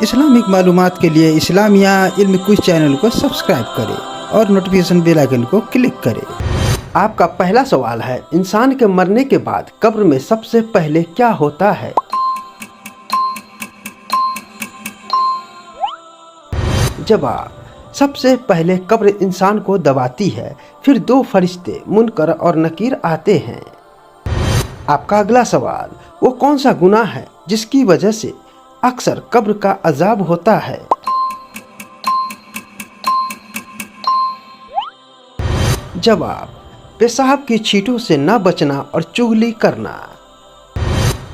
Islamic मालूमात के लिए इस्लामिया इल्म क्विज चैनल को सब्सक्राइब करें और नोटिफिकेशन बेल आइकन को क्लिक करें। आपका पहला सवाल है, इंसान के मरने के बाद कब्र में सबसे पहले क्या होता है? जवाब, सबसे पहले कब्र इंसान को दबाती है, फिर दो फरिश्ते मुनकर और नकीर आते हैं। आपका अगला सवाल, वो कौन सा गुनाह है जिसकी वजह से अक्सर कब्र का अजाब होता है? जवाब, पेशाब की छींटों से न बचना और चुगली करना।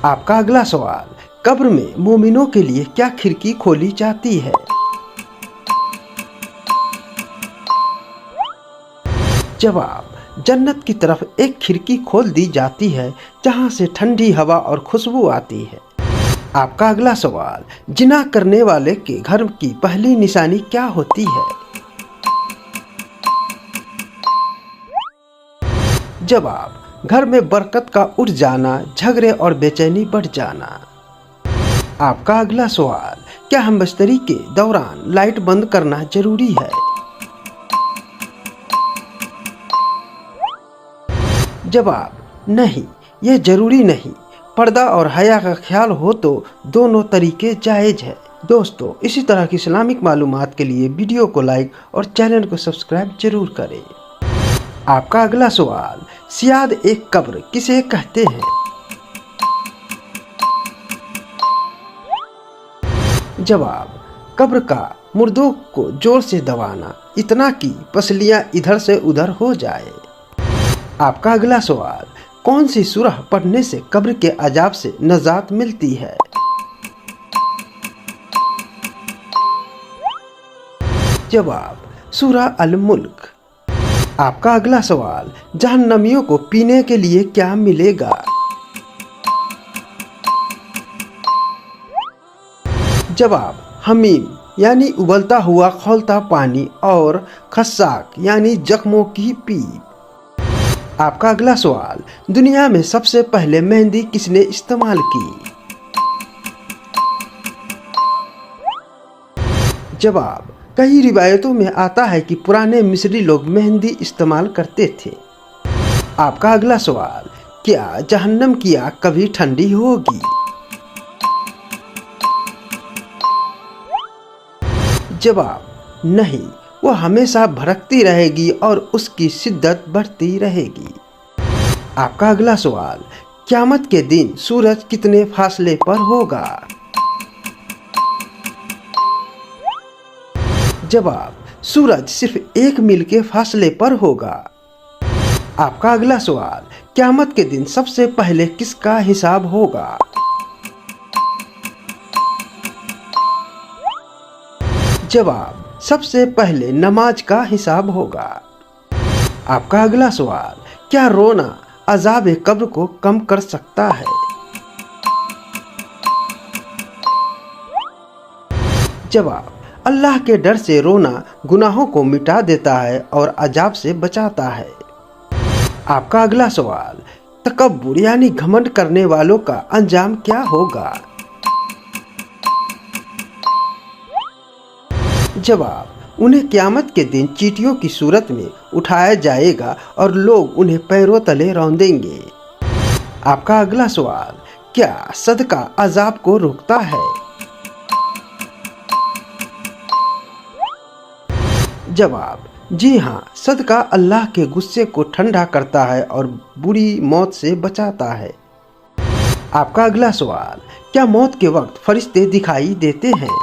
आपका अगला सवाल, कब्र में मोमिनों के लिए क्या खिड़की खोली जाती है? जवाब, जन्नत की तरफ एक खिड़की खोल दी जाती है जहां से ठंडी हवा और खुशबू आती है। आपका अगला सवाल, जिना करने वाले के घर की पहली निशानी क्या होती है? जवाब, घर में बरकत का उठ जाना, झगड़े और बेचैनी बढ़ जाना। आपका अगला सवाल, क्या हम बिस्तरी के दौरान लाइट बंद करना जरूरी है? जवाब, नहीं, यह जरूरी नहीं। पर्दा और हया का ख्याल हो तो दोनों तरीके जायज़ है। दोस्तों, इसी तरह की इस्लामिक मालूमात के लिए वीडियो को लाइक और चैनल को सब्सक्राइब जरूर करें। आपका अगला सवाल, सियाद एक कब्र किसे कहते हैं? जवाब, कब्र का मुर्दों को जोर से दबाना, इतना कि पसलियां इधर से उधर हो जाए। आपका अगला सवाल, कौन सी सूरह पढ़ने से कब्र के अजाब से नजात मिलती है? जवाब, सूरह अल मुल्क। आपका अगला सवाल, जहन्नमियों को पीने के लिए क्या मिलेगा? जवाब, हमीम यानी उबलता हुआ खौलता पानी और खस्साक यानी जख्मों की पीप। आपका अगला सवाल, दुनिया में सबसे पहले मेहंदी किसने इस्तेमाल की? जवाब, कई रिवायतों में आता है कि पुराने मिस्री लोग मेहंदी इस्तेमाल करते थे। आपका अगला सवाल, क्या जहन्नम की आग कभी ठंडी होगी? जवाब, नहीं, वो हमेशा भड़कती रहेगी और उसकी शिद्दत बढ़ती रहेगी। आपका अगला सवाल, क़यामत के दिन सूरज कितने फासले पर होगा? जवाब, सूरज सिर्फ 1 मील के फासले पर होगा। आपका अगला सवाल, क़यामत के दिन सबसे पहले किसका हिसाब होगा? जवाब, सबसे पहले नमाज का हिसाब होगा। आपका अगला सवाल, क्या रोना अजाब कब्र को कम कर सकता है? जवाब, अल्लाह के डर से रोना गुनाहों को मिटा देता है और अजाब से बचाता है। आपका अगला सवाल, तकब्बुर यानी घमंड करने वालों का अंजाम क्या होगा? जवाब, उन्हें क़यामत के दिन चींटियों की सूरत में उठाया जाएगा और लोग उन्हें पैरों तले रौंदेंगे। आपका अगला सवाल, क्या सदका अजाब को रोकता है? जवाब, जी हाँ, सदका अल्लाह के गुस्से को ठंडा करता है और बुरी मौत से बचाता है। आपका अगला सवाल, क्या मौत के वक्त फरिश्ते दिखाई देते हैं?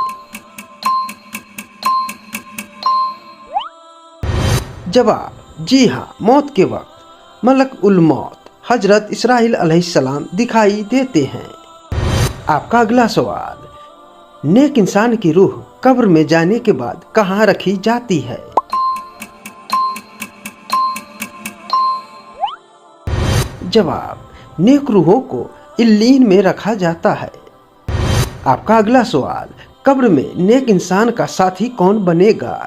जवाब, जी हाँ, मौत के वक्त मलक उल मौत हजरत इसराइल अलैहिस्सलाम दिखाई देते हैं। आपका अगला सवाल, नेक इंसान की रूह कब्र में जाने के बाद कहाँ रखी जाती है? जवाब, नेक रूहों को इल्लीन में रखा जाता है। आपका अगला सवाल, कब्र में नेक इंसान का साथी कौन बनेगा?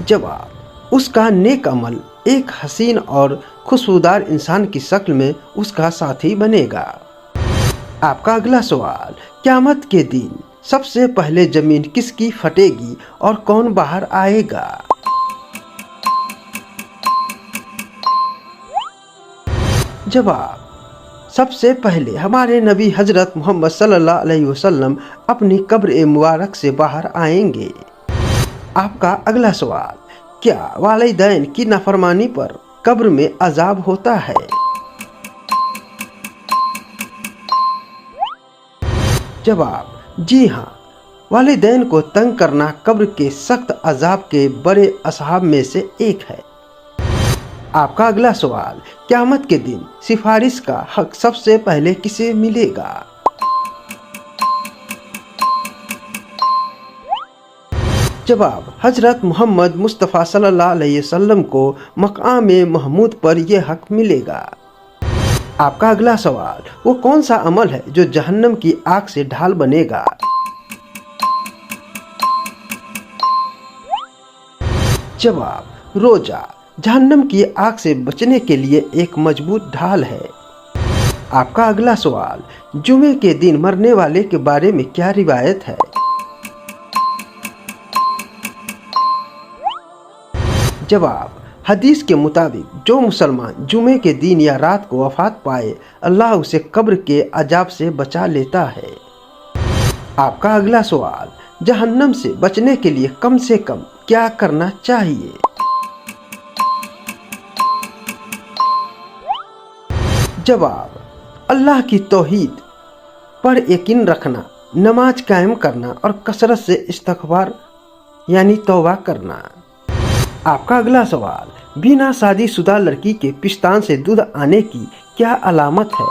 जवाब, उसका नेक अमल एक हसीन और खुशबूदार इंसान की शक्ल में उसका साथी बनेगा। आपका अगला सवाल, क़यामत के दिन सबसे पहले जमीन किसकी फटेगी और कौन बाहर आएगा? जवाब, सबसे पहले हमारे नबी हजरत मोहम्मद सल्लल्लाहु अलैहि वसल्लम अपनी कब्र मुबारक से बाहर आएंगे। आपका अगला सवाल, क्या वालिदैन की नाफरमानी पर कब्र में अजाब होता है? जवाब, जी हाँ, वालिदैन को तंग करना कब्र के सख्त अजाब के बड़े असहाब में से एक है। आपका अगला सवाल, क़यामत के दिन सिफारिश का हक सबसे पहले किसे मिलेगा? जवाब, हजरत मोहम्मद मुस्तफ़ा सल्लल्लाहु अलैहि वसल्लम को मक़ाम महमूद पर यह हक मिलेगा। आपका अगला सवाल, वो कौन सा अमल है जो जहन्नम की आग से ढाल बनेगा? जवाब, रोजा जहन्नम की आग से बचने के लिए एक मजबूत ढाल है। आपका अगला सवाल, जुमे के दिन मरने वाले के बारे में क्या रिवायत है? जवाब, हदीस के मुताबिक जो मुसलमान जुमे के दिन या रात को वफात पाए, अल्लाह उसे कब्र के अजाब से बचा लेता है। आपका अगला सवाल, जहन्नम से बचने के लिए कम से कम क्या करना चाहिए? जवाब, अल्लाह की तौहीद पर यकीन रखना, नमाज कायम करना और कसरत से इस्तिग़फ़ार यानी तौबा करना। आपका अगला सवाल, बिना शादीशुदा लड़की के पिस्तान से दूध आने की क्या अलामत है?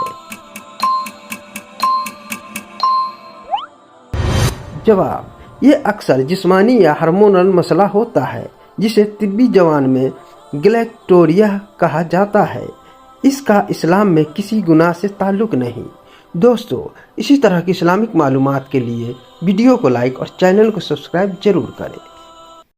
जवाब, ये अक्सर जिस्मानी या हार्मोनल मसला होता है जिसे तिब्बी ज़बान में गैलेक्टोरिया कहा जाता है। इसका इस्लाम में किसी गुनाह से ताल्लुक़ नहीं। दोस्तों, इसी तरह की इस्लामिक मालूमात के लिए वीडियो को लाइक और चैनल को सब्सक्राइब जरूर करें।